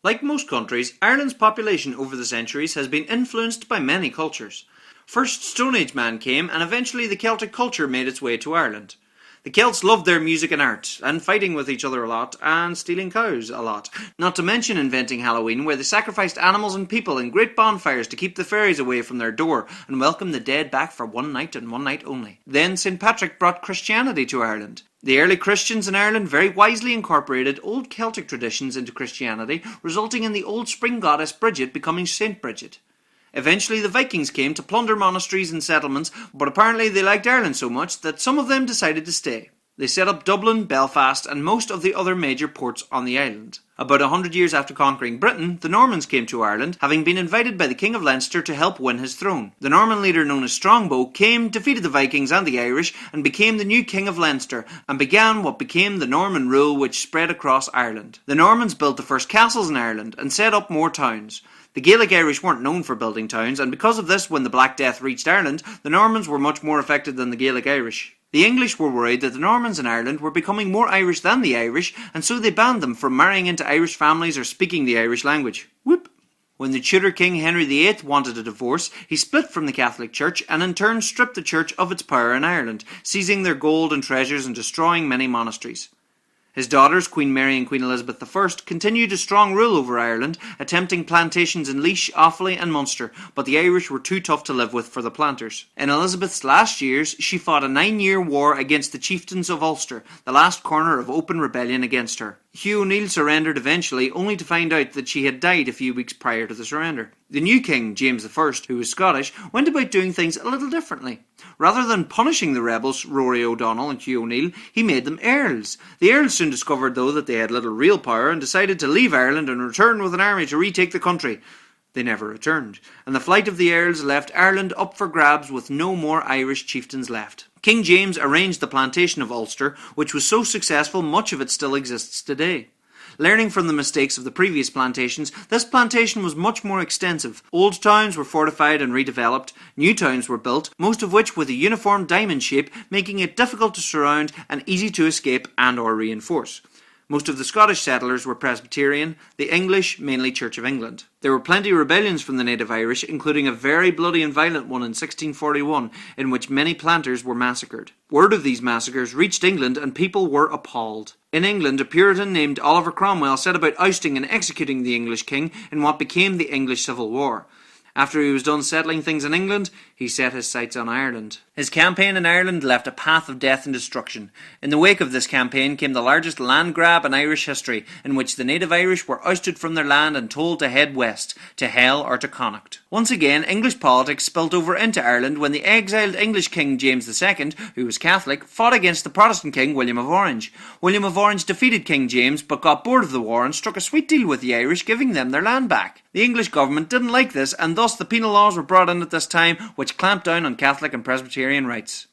Like most countries, Ireland's population over the centuries has been influenced by many cultures. First, Stone Age man came, and eventually the Celtic culture made its way to Ireland. The Celts loved their music and art, and fighting with each other a lot, and stealing cows a lot. Not to mention inventing Halloween, where they sacrificed animals and people in great bonfires to keep the fairies away from their door, and welcome the dead back for one night and one night only. Then St. Patrick brought Christianity to Ireland. The early Christians in Ireland very wisely incorporated old Celtic traditions into Christianity, resulting in the old spring goddess Bridget becoming Saint Bridget. Eventually the Vikings came to plunder monasteries and settlements, but apparently they liked Ireland so much that some of them decided to stay. They set up Dublin, Belfast and most of the other major ports on the island. About 100 years after conquering Britain, the Normans came to Ireland, having been invited by the King of Leinster to help win his throne. The Norman leader known as Strongbow came, defeated the Vikings and the Irish, and became the new King of Leinster, and began what became the Norman rule which spread across Ireland. The Normans built the first castles in Ireland, and set up more towns. The Gaelic Irish weren't known for building towns, and because of this, when the Black Death reached Ireland, the Normans were much more affected than the Gaelic Irish. The English were worried that the Normans in Ireland were becoming more Irish than the Irish, and so they banned them from marrying into Irish families or speaking the Irish language. Whoop! When the Tudor King Henry VIII wanted a divorce, he split from the Catholic Church and in turn stripped the Church of its power in Ireland, seizing their gold and treasures and destroying many monasteries. His daughters, Queen Mary and Queen Elizabeth I, continued a strong rule over Ireland, attempting plantations in Laois, Offaly and Munster, but the Irish were too tough to live with for the planters. In Elizabeth's last years, she fought a 9-year war against the chieftains of Ulster, the last corner of open rebellion against her. Hugh O'Neill surrendered eventually, only to find out that she had died a few weeks prior to the surrender. The new king, James I, who was Scottish, went about doing things a little differently. Rather than punishing the rebels Rory O'Donnell and Hugh O'Neill, he made them earls. The earls soon discovered, though, that they had little real power and decided to leave Ireland and return with an army to retake the country. They never returned, and the flight of the earls left Ireland up for grabs with no more Irish chieftains left. King James arranged the plantation of Ulster, which was so successful much of it still exists today. Learning from the mistakes of the previous plantations, this plantation was much more extensive. Old towns were fortified and redeveloped, new towns were built, most of which with a uniform diamond shape, making it difficult to surround and easy to escape and or reinforce. Most of the Scottish settlers were Presbyterian, the English mainly Church of England. There were plenty of rebellions from the native Irish, including a very bloody and violent one in 1641, in which many planters were massacred. Word of these massacres reached England and people were appalled. In England, a Puritan named Oliver Cromwell set about ousting and executing the English king in what became the English Civil War. After he was done settling things in England, he set his sights on Ireland. His campaign in Ireland left a path of death and destruction. In the wake of this campaign came the largest land grab in Irish history, in which the native Irish were ousted from their land and told to head west, to Hell or to Connacht. Once again, English politics spilt over into Ireland when the exiled English King James II, who was Catholic, fought against the Protestant King William of Orange. William of Orange defeated King James but got bored of the war and struck a sweet deal with the Irish, giving them their land back. The English government didn't like this, and thus the penal laws were brought in at this time, which clamped down on Catholic and Presbyterian rights.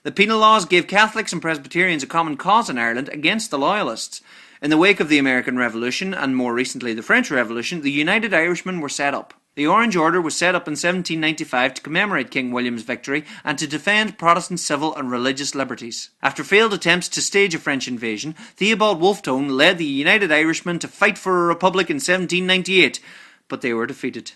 The penal laws gave Catholics and Presbyterians a common cause in Ireland against the Loyalists. In the wake of the American Revolution, and more recently the French Revolution, the United Irishmen were set up. The Orange Order was set up in 1795 to commemorate King William's victory and to defend Protestant civil and religious liberties. After failed attempts to stage a French invasion, Theobald Wolfe-Tone led the United Irishmen to fight for a republic in 1798, but they were defeated.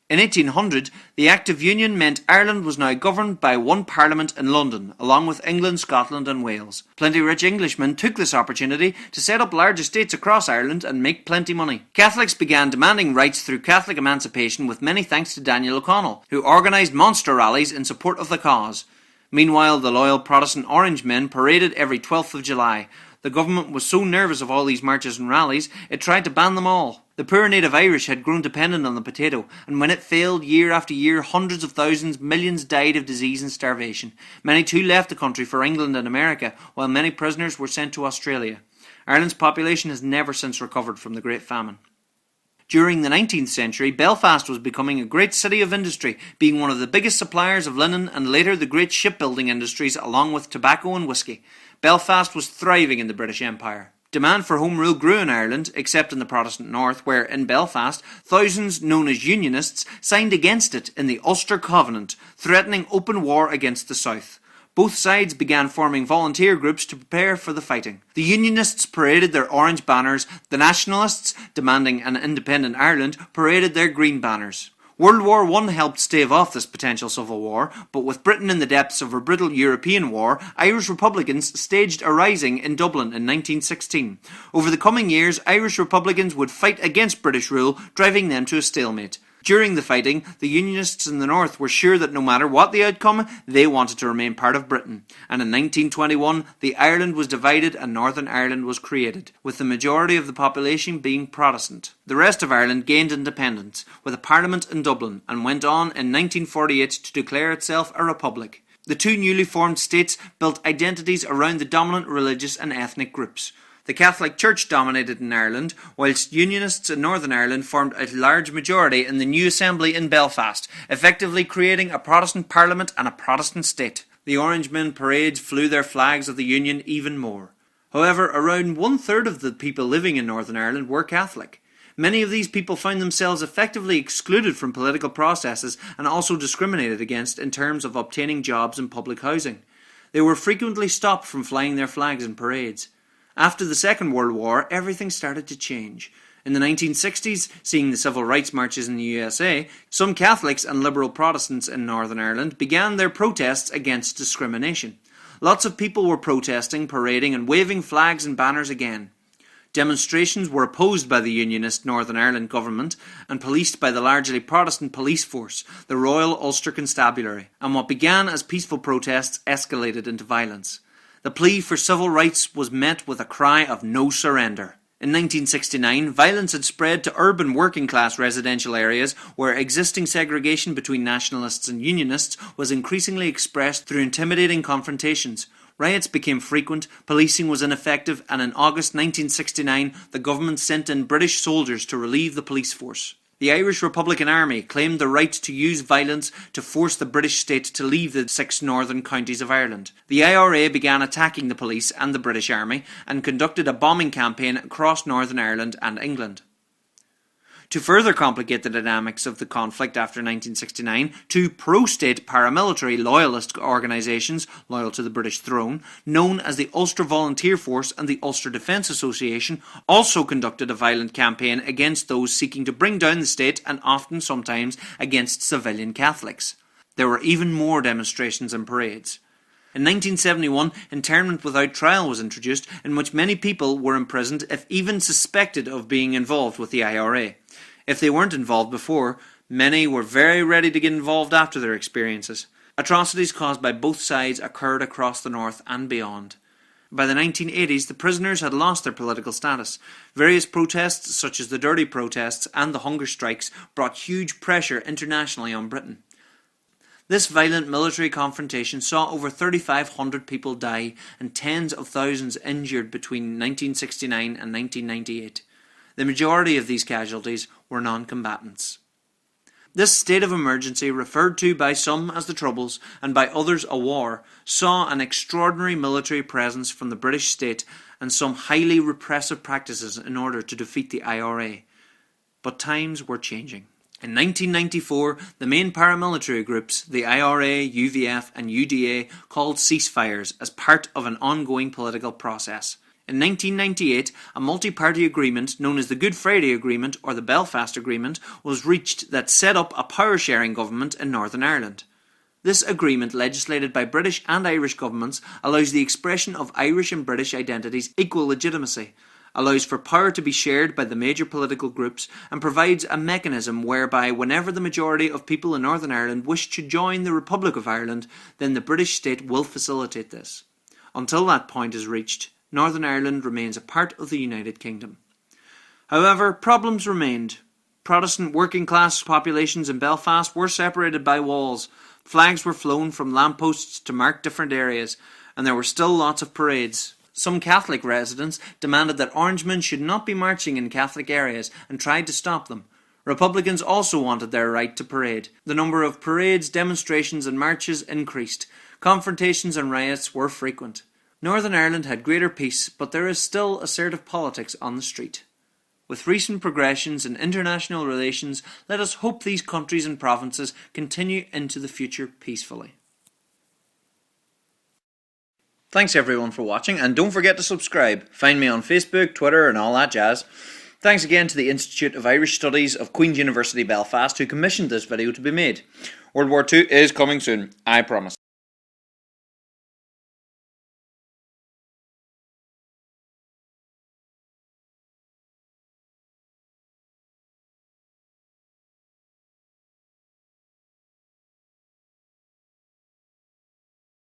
In 1800, the Act of Union meant Ireland was now governed by one parliament in London, along with England, Scotland and Wales. Plenty rich Englishmen took this opportunity to set up large estates across Ireland and make plenty money. Catholics began demanding rights through Catholic emancipation, with many thanks to Daniel O'Connell, who organised monster rallies in support of the cause. Meanwhile, the loyal Protestant Orange men paraded every 12th of July. The government was so nervous of all these marches and rallies, it tried to ban them all. The poor native Irish had grown dependent on the potato, and when it failed year after year, hundreds of thousands, millions died of disease and starvation. Many too left the country for England and America, while many prisoners were sent to Australia. Ireland's population has never since recovered from the Great Famine. During the 19th century, Belfast was becoming a great city of industry, being one of the biggest suppliers of linen and later the great shipbuilding industries along with tobacco and whisky. Belfast was thriving in the British Empire. Demand for Home Rule grew in Ireland, except in the Protestant North, where, in Belfast, thousands known as Unionists signed against it in the Ulster Covenant, threatening open war against the South. Both sides began forming volunteer groups to prepare for the fighting. The Unionists paraded their orange banners, the Nationalists, demanding an independent Ireland, paraded their green banners. World War I helped stave off this potential civil war, but with Britain in the depths of a brutal European war, Irish Republicans staged a rising in Dublin in 1916. Over the coming years, Irish Republicans would fight against British rule, driving them to a stalemate. During the fighting, the Unionists in the north were sure that no matter what the outcome, they wanted to remain part of Britain. And in 1921, the Ireland was divided and Northern Ireland was created, with the majority of the population being Protestant. The rest of Ireland gained independence, with a parliament in Dublin, and went on in 1948 to declare itself a republic. The two newly formed states built identities around the dominant religious and ethnic groups. The Catholic Church dominated in Ireland, whilst Unionists in Northern Ireland formed a large majority in the new assembly in Belfast, effectively creating a Protestant parliament and a Protestant state. The Orangemen parades flew their flags of the Union even more. However, around 1/3 of the people living in Northern Ireland were Catholic. Many of these people found themselves effectively excluded from political processes and also discriminated against in terms of obtaining jobs and public housing. They were frequently stopped from flying their flags in parades. After the Second World War, everything started to change. In the 1960s, seeing the civil rights marches in the USA, some Catholics and liberal Protestants in Northern Ireland began their protests against discrimination. Lots of people were protesting, parading and waving flags and banners again. Demonstrations were opposed by the Unionist Northern Ireland government and policed by the largely Protestant police force, the Royal Ulster Constabulary, and what began as peaceful protests escalated into violence. The plea for civil rights was met with a cry of no surrender. In 1969, violence had spread to urban working-class residential areas where existing segregation between nationalists and unionists was increasingly expressed through intimidating confrontations. Riots became frequent, policing was ineffective, and in August 1969, the government sent in British soldiers to relieve the police force. The Irish Republican Army claimed the right to use violence to force the British state to leave the 6 northern counties of Ireland. The IRA began attacking the police and the British Army and conducted a bombing campaign across Northern Ireland and England. To further complicate the dynamics of the conflict after 1969, two pro-state paramilitary loyalist organisations loyal to the British throne, known as the Ulster Volunteer Force and the Ulster Defence Association, also conducted a violent campaign against those seeking to bring down the state and often sometimes against civilian Catholics. There were even more demonstrations and parades. In 1971, internment without trial was introduced, in which many people were imprisoned if even suspected of being involved with the IRA. If they weren't involved before, many were very ready to get involved after their experiences. Atrocities caused by both sides occurred across the north and beyond. By the 1980s, the prisoners had lost their political status. Various protests, such as the Dirty protests and the hunger strikes, brought huge pressure internationally on Britain. This violent military confrontation saw over 3,500 people die and tens of thousands injured between 1969 and 1998. The majority of these casualties were non-combatants. This state of emergency, referred to by some as the Troubles and by others a war, saw an extraordinary military presence from the British state and some highly repressive practices in order to defeat the IRA. But times were changing. In 1994, the main paramilitary groups, the IRA, UVF and UDA, called ceasefires as part of an ongoing political process. In 1998, a multi-party agreement known as the Good Friday Agreement or the Belfast Agreement was reached that set up a power-sharing government in Northern Ireland. This agreement, legislated by British and Irish governments, allows the expression of Irish and British identities equal legitimacy, allows for power to be shared by the major political groups, and provides a mechanism whereby whenever the majority of people in Northern Ireland wish to join the Republic of Ireland, then the British state will facilitate this. Until that point is reached, Northern Ireland remains a part of the United Kingdom. However, problems remained. Protestant working-class populations in Belfast were separated by walls, flags were flown from lampposts to mark different areas, and there were still lots of parades. Some Catholic residents demanded that Orangemen should not be marching in Catholic areas and tried to stop them. Republicans also wanted their right to parade. The number of parades, demonstrations and marches increased. Confrontations and riots were frequent. Northern Ireland had greater peace, but there is still assertive politics on the street. With recent progressions in international relations, let us hope these countries and provinces continue into the future peacefully. Thanks everyone for watching, and don't forget to subscribe. Find me on Facebook, Twitter and all that jazz. Thanks again to the Institute of Irish Studies of Queen's University Belfast who commissioned this video to be made. World War II is coming soon, I promise.